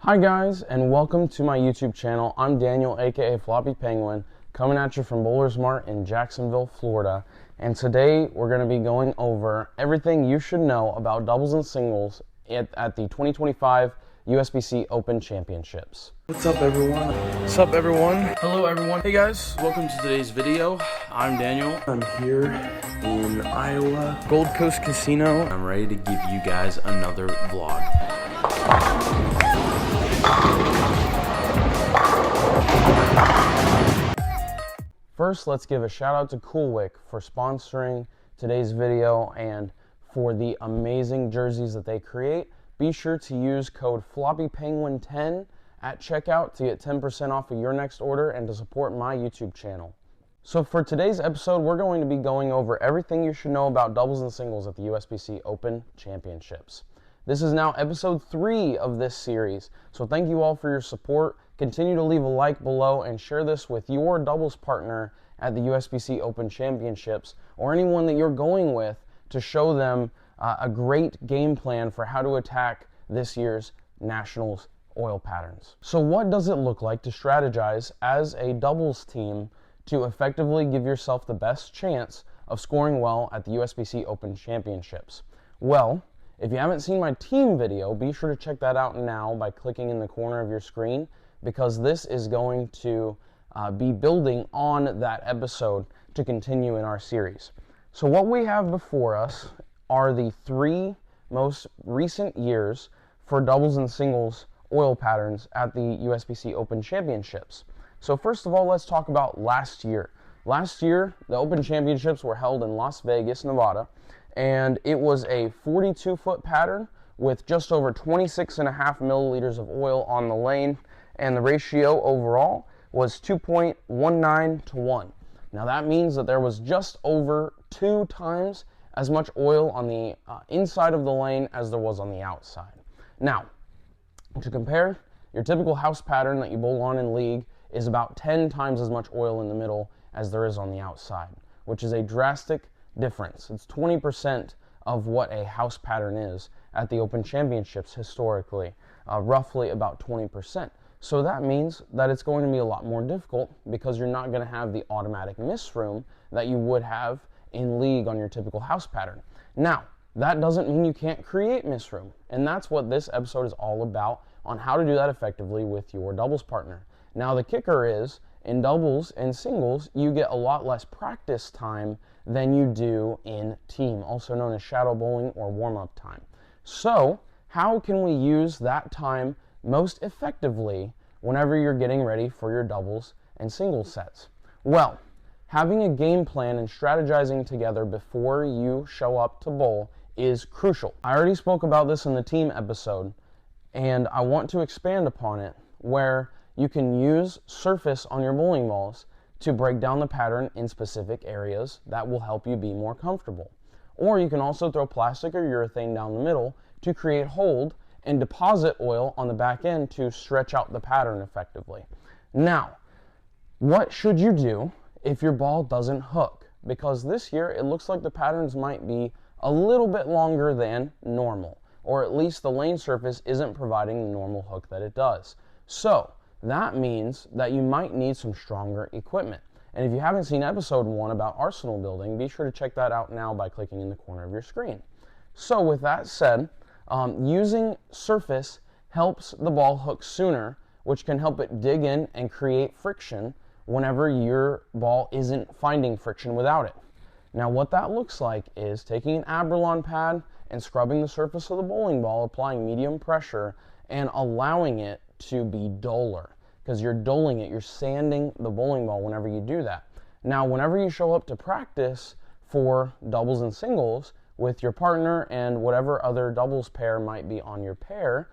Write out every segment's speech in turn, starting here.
Hi guys, and welcome to my YouTube channel. I'm Daniel, aka Floppy Penguin, coming at you from Bowlers Mart in Jacksonville, Florida. And today we're going to be going over everything you should know about doubles and singles at the 2025 USBC Open Championships. What's up everyone? What's up everyone? Hello everyone. Hey guys, welcome to today's video. I'm Daniel. I'm here in Iowa, Gold Coast Casino. I'm ready to give you guys another vlog. First, let's give a shout out to Coolwick for sponsoring today's video and for the amazing jerseys that they create. Be sure to use code FloppyPenguin10 at checkout to get 10% off of your next order and to support my YouTube channel. So for today's episode, we're going to be going over everything you should know about doubles and singles at the USBC Open Championships. This is now episode 3 of this series, so thank you all for your support. Continue to leave a like below and share this with your doubles partner at the USBC Open Championships or anyone that you're going with to show them a great game plan for how to attack this year's Nationals oil patterns. So what does it look like to strategize as a doubles team to effectively give yourself the best chance of scoring well at the USBC Open Championships? Well, if you haven't seen my team video, be sure to check that out now by clicking in the corner of your screen, because this is going to be building on that episode to continue in our series. So what we have before us are the 3 most recent years for doubles and singles oil patterns at the USBC Open Championships. So first of all, let's talk about last year. Last year, the Open Championships were held in Las Vegas, Nevada, and it was a 42-foot pattern with just over 26.5 milliliters of oil on the lane, and the ratio overall was 2.19 to 1. Now that means that there was just over 2 times as much oil on the inside of the lane as there was on the outside. Now, to compare, your typical house pattern that you bowl on in league is about 10 times as much oil in the middle as there is on the outside, which is a drastic difference. It's 20% of what a house pattern is at the Open Championships historically, roughly about 20%. So that means that it's going to be a lot more difficult because you're not going to have the automatic miss room that you would have in league on your typical house pattern. Now, that doesn't mean you can't create miss room, and that's what this episode is all about, on how to do that effectively with your doubles partner. Now, the kicker is, in doubles and singles, you get a lot less practice time than you do in team, also known as shadow bowling or warm-up time. So, how can we use that time most effectively whenever you're getting ready for your doubles and singles sets? Well, having a game plan and strategizing together before you show up to bowl is crucial. I already spoke about this in the team episode, and I want to expand upon it, where you can use surface on your bowling balls to break down the pattern in specific areas that will help you be more comfortable. Or you can also throw plastic or urethane down the middle to create hold and deposit oil on the back end to stretch out the pattern effectively. Now, what should you do if your ball doesn't hook? Because this year it looks like the patterns might be a little bit longer than normal, or at least the lane surface isn't providing the normal hook that it does. So that means that you might need some stronger equipment. And if you haven't seen episode 1 about arsenal building, be sure to check that out now by clicking in the corner of your screen. So with that said, using surface helps the ball hook sooner, which can help it dig in and create friction whenever your ball isn't finding friction without it. Now what that looks like is taking an Abralon pad and scrubbing the surface of the bowling ball, applying medium pressure, and allowing it to be duller, because you're dulling it, you're sanding the bowling ball whenever you do that. Now whenever you show up to practice for doubles and singles with your partner and whatever other doubles pair might be on your pair,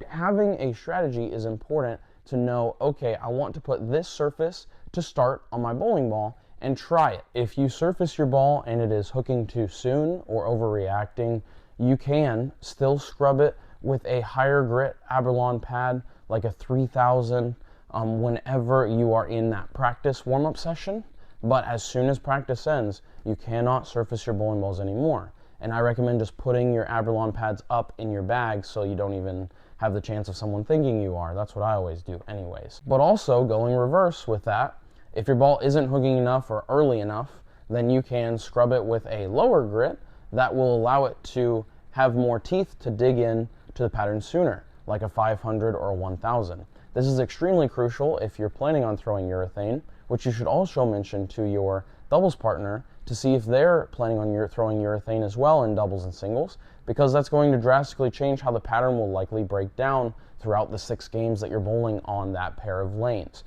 having a strategy is important to know, okay, I want to put this surface to start on my bowling ball and try it. If you surface your ball and it is hooking too soon or overreacting, you can still scrub it with a higher grit Abralon pad, like a 3000, whenever you are in that practice warm-up session. But as soon as practice ends, you cannot surface your bowling balls anymore. And I recommend just putting your Abralon pads up in your bag so you don't even have the chance of someone thinking you are. That's what I always do anyways. But also, going reverse with that, if your ball isn't hooking enough or early enough, then you can scrub it with a lower grit that will allow it to have more teeth to dig in to the pattern sooner, like a 500 or a 1000. This is extremely crucial if you're planning on throwing urethane, which you should also mention to your doubles partner to see if they're planning on throwing urethane as well in doubles and singles, because that's going to drastically change how the pattern will likely break down throughout the 6 games that you're bowling on that pair of lanes.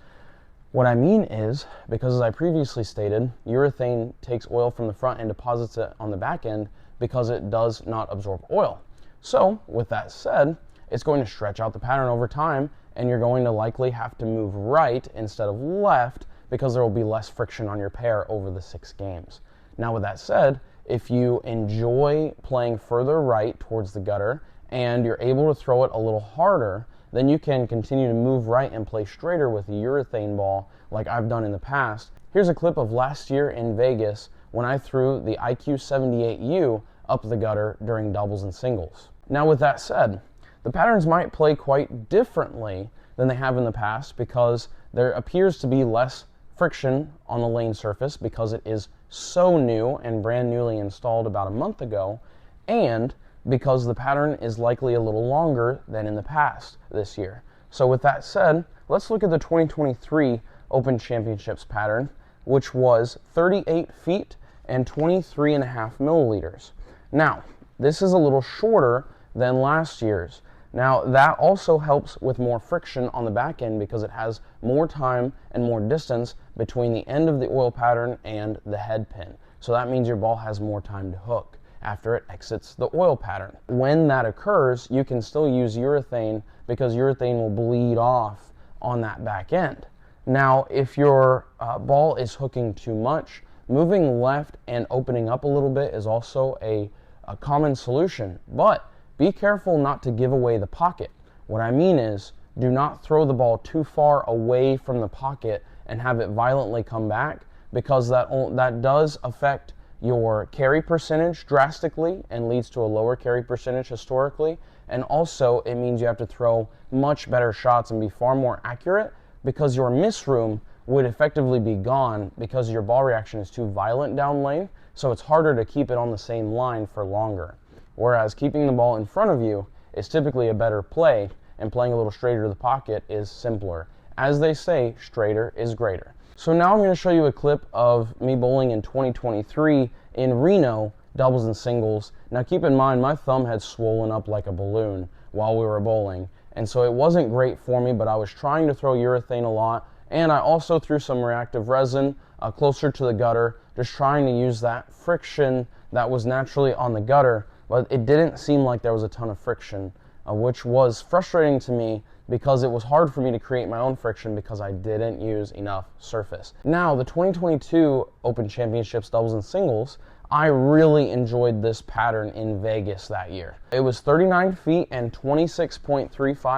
What I mean is, because as I previously stated, urethane takes oil from the front and deposits it on the back end because it does not absorb oil. So, with that said, it's going to stretch out the pattern over time, and you're going to likely have to move right instead of left because there will be less friction on your pair over the 6 games. Now, with that said, if you enjoy playing further right towards the gutter and you're able to throw it a little harder, then you can continue to move right and play straighter with a urethane ball like I've done in the past. Here's a clip of last year in Vegas when I threw the IQ78U up the gutter during doubles and singles. Now, with that said, the patterns might play quite differently than they have in the past because there appears to be less friction on the lane surface because it is so new and brand newly installed about a month ago, and because the pattern is likely a little longer than in the past this year. So with that said, let's look at the 2023 Open Championships pattern, which was 38 feet and 23.5 milliliters. Now, this is a little shorter than last year's. Now, that also helps with more friction on the back end because it has more time and more distance between the end of the oil pattern and the head pin. So that means your ball has more time to hook after it exits the oil pattern. When that occurs, you can still use urethane because urethane will bleed off on that back end. Now, if your ball is hooking too much, moving left and opening up a little bit is also a common solution, but be careful not to give away the pocket. What I mean is, do not throw the ball too far away from the pocket and have it violently come back, because that does affect your carry percentage drastically and leads to a lower carry percentage historically. And also, it means you have to throw much better shots and be far more accurate because your miss room would effectively be gone because your ball reaction is too violent down lane, so it's harder to keep it on the same line for longer. Whereas keeping the ball in front of you is typically a better play, and playing a little straighter to the pocket is simpler. As they say, straighter is greater. So now I'm going to show you a clip of me bowling in 2023 in Reno, doubles and singles. Now keep in mind, my thumb had swollen up like a balloon while we were bowling, and so it wasn't great for me, but I was trying to throw urethane a lot, and I also threw some reactive resin closer to the gutter, just trying to use that friction that was naturally on the gutter, but it didn't seem like there was a ton of friction, which was frustrating to me because it was hard for me to create my own friction because I didn't use enough surface. Now, the 2022 Open Championships doubles and singles, I really enjoyed this pattern in Vegas that year. It was 39 feet and 26.35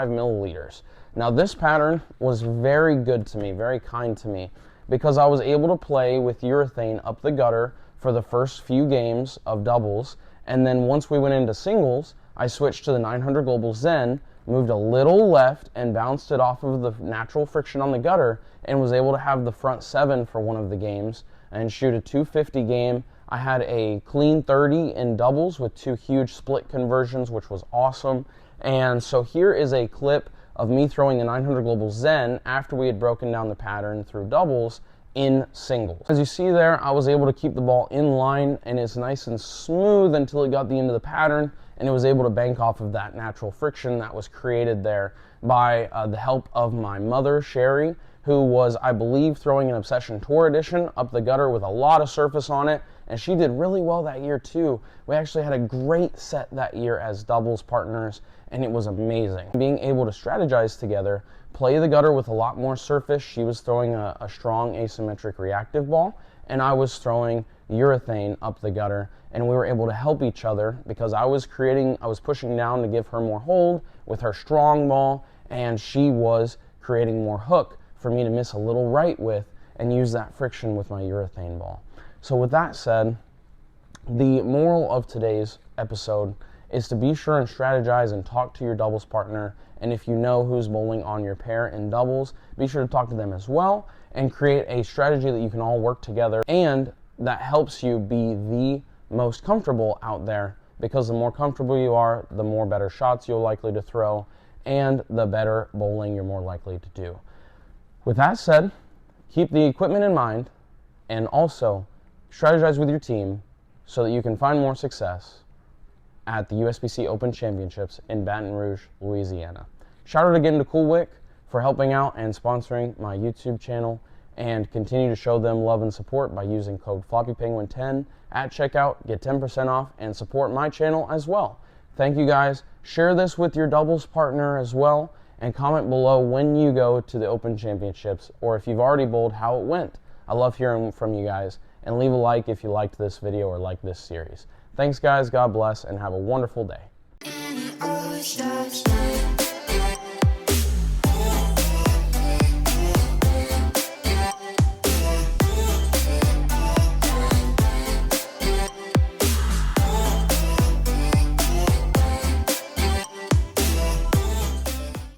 milliliters. Now, this pattern was very good to me, very kind to me, because I was able to play with urethane up the gutter for the first few games of doubles, and then once we went into singles, I switched to the 900 Global Zen, moved a little left and bounced it off of the natural friction on the gutter, and was able to have the front 7 for one of the games and shoot a 250 game. I had a clean 30 in doubles with 2 huge split conversions, which was awesome. And so here is a clip of me throwing the 900 Global Zen after we had broken down the pattern through doubles in singles. As you see there, I was able to keep the ball in line and it's nice and smooth until it got the end of the pattern, and it was able to bank off of that natural friction that was created there by the help of my mother, Sherry, who was, I believe, throwing an Obsession Tour Edition up the gutter with a lot of surface on it, and she did really well that year too. We actually had a great set that year as doubles partners, and it was amazing. Being able to strategize together, play the gutter with a lot more surface. She was throwing a strong asymmetric reactive ball, and I was throwing urethane up the gutter, and we were able to help each other because I was pushing down to give her more hold with her strong ball, and she was creating more hook for me to miss a little right with and use that friction with my urethane ball. So with that said, the moral of today's episode is to be sure and strategize and talk to your doubles partner. And if you know who's bowling on your pair in doubles, be sure to talk to them as well and create a strategy that you can all work together and that helps you be the most comfortable out there, because the more comfortable you are, the more better shots you're likely to throw and the better bowling you're more likely to do. With that said, keep the equipment in mind and also strategize with your team so that you can find more success at the USBC Open Championships in Baton Rouge, Louisiana. Shout out again to Coolwick for helping out and sponsoring my YouTube channel, and continue to show them love and support by using code FloppyPenguin10 at checkout. Get 10% off and support my channel as well. Thank you guys. Share this with your doubles partner as well, and comment below when you go to the Open Championships, or if you've already bowled, how it went. I love hearing from you guys, and leave a like if you liked this video or liked this series. Thanks guys, God bless, and have a wonderful day.